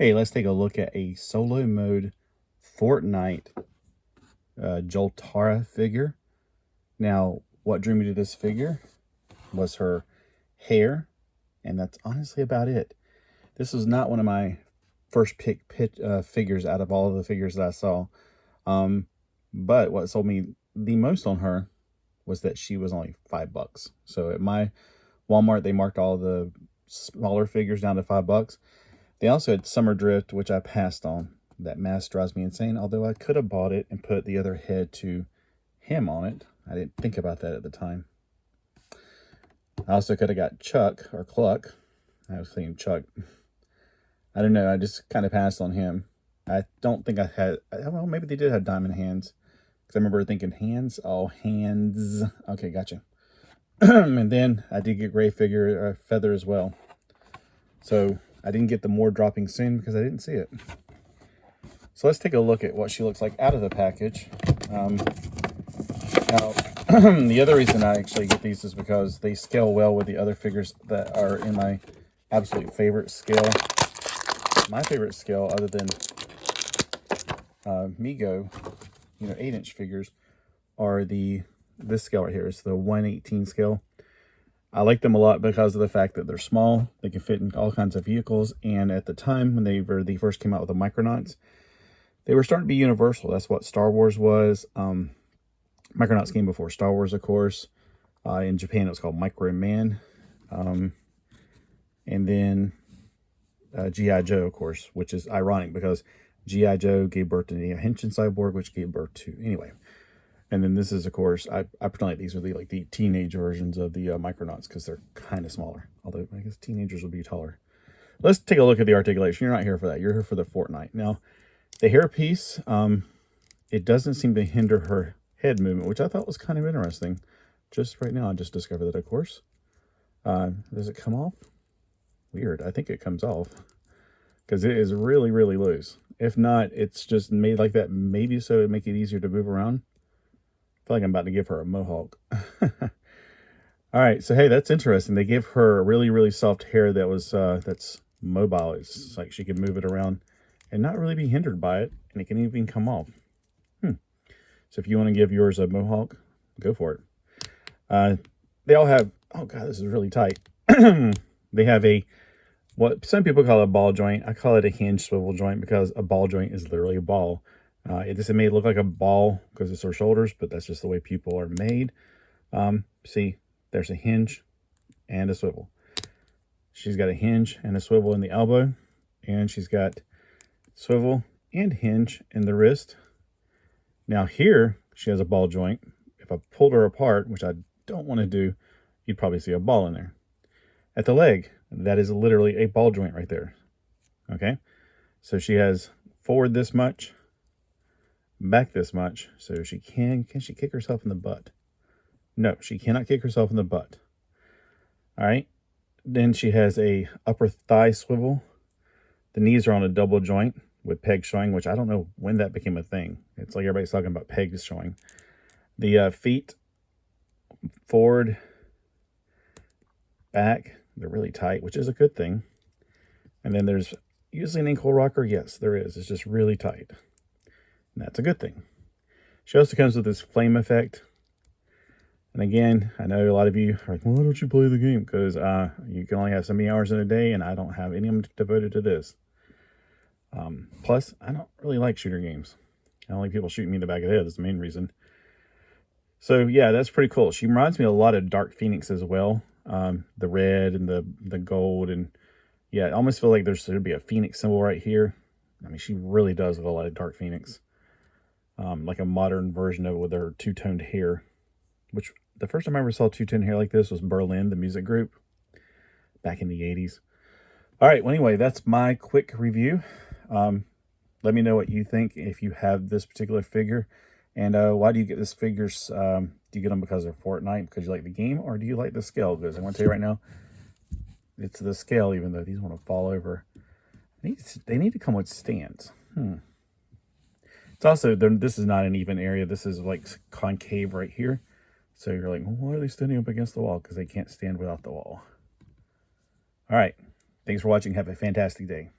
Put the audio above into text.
Hey, let's take a look at a solo mode Fortnite Joltara figure. Now, what drew me to this figure was her hair, and that's honestly about it. This was not one of my first pick figures out of all of the figures that I saw. But what sold me the most on her was that she was only $5. So at my Walmart, they marked all the smaller figures down to $5. They also had Summer Drift, which I passed on. That mask drives me insane, although I could have bought it and put the other head to him on it. I didn't think about that at the time. I also could have got Chuck, or Cluck. I was saying Chuck. I don't know, I just kind of passed on him. I don't think I had, well, maybe they did have diamond hands. Because I remember thinking, hands? Oh, hands. Okay, gotcha. And then I did get gray figure, feather as well. So I didn't get the more dropping soon because I didn't see it. So let's take a look at what she looks like out of the package. Now, the other reason I actually get these is because they scale well with the other figures that are in my absolute favorite scale. My favorite scale, other than Mego, 8-inch figures, are this scale right here. It's the 1/18 scale. I like them a lot because of the fact that they're small. They can fit in all kinds of vehicles. And at the time when they first came out with the Micronauts, they were starting to be universal. That's what Star Wars was. Micronauts came before Star Wars, of course. In Japan, it was called Micro Man. And then G.I. Joe, of course, which is ironic because G.I. Joe gave birth to the Henshin Cyborg, which gave birth to, anyway. And then this is, of course, I pretend like these are the teenage versions of the Micronauts because they're kind of smaller. Although, I guess teenagers would be taller. Let's take a look at the articulation. You're not here for that. You're here for the Fortnite. Now, the hairpiece, it doesn't seem to hinder her head movement, which I thought was kind of interesting. Just right now, I just discovered that, of course. Does it come off? Weird. I think it comes off because it is really, really loose. If not, it's just made like that maybe so it make it easier to move around. I feel like I'm about to give her a mohawk. All right, so hey, that's interesting. They give her really, really soft hair that was that's mobile. It's like she can move it around and not really be hindered by it, and it can even come off. So if you want to give yours a mohawk, go for it. They all have, oh God, this is really tight. They have what some people call a ball joint. I call it a hinge swivel joint because a ball joint is literally a ball. It just may look like a ball because it's her shoulders, but that's just the way people are made. See, there's a hinge and a swivel. She's got a hinge and a swivel in the elbow, and she's got swivel and hinge in the wrist. Now here, she has a ball joint. If I pulled her apart, which I don't want to do, you'd probably see a ball in there. At the leg, that is literally a ball joint right there. Okay? So she has forward this much, back this much. So she can she kick herself in the butt? No, she cannot kick herself in the butt. All right? Then she has a upper thigh swivel. The knees are on a double joint with pegs showing, which I don't know when that became a thing. It's like everybody's talking about pegs showing. The feet, forward, back, they're really tight, which is a good thing. And then there's usually an ankle rocker. Yes, there is. It's just really tight. And that's a good thing. She also comes with this flame effect. And again, I know a lot of you are like, well, why don't you play the game? Because you can only have so many hours in a day, and I don't have any of them devoted to this. Plus, I don't really like shooter games. I don't like people shooting me in the back of the head. That's the main reason. So, yeah, that's pretty cool. She reminds me a lot of Dark Phoenix as well. The red and the gold. And, yeah, I almost feel like there'd be a Phoenix symbol right here. I mean, she really does look a lot of Dark Phoenix. Like a modern version of it with her two-toned hair. Which, the first time I ever saw two-toned hair like this was Berlin, the music group. Back in the 80s. All right, well, anyway, that's my quick review. Let me know what you think if you have this particular figure. And why do you get this figures? Do you get them because they're Fortnite, because you like the game, or do you like the scale? Because I want to tell you right now, it's the scale, even though these want to fall over. They need to come with stands. It's also, this is not an even area. This is like concave right here. So you're like, well, why are they standing up against the wall? Because they can't stand without the wall. All right. Thanks for watching. Have a fantastic day.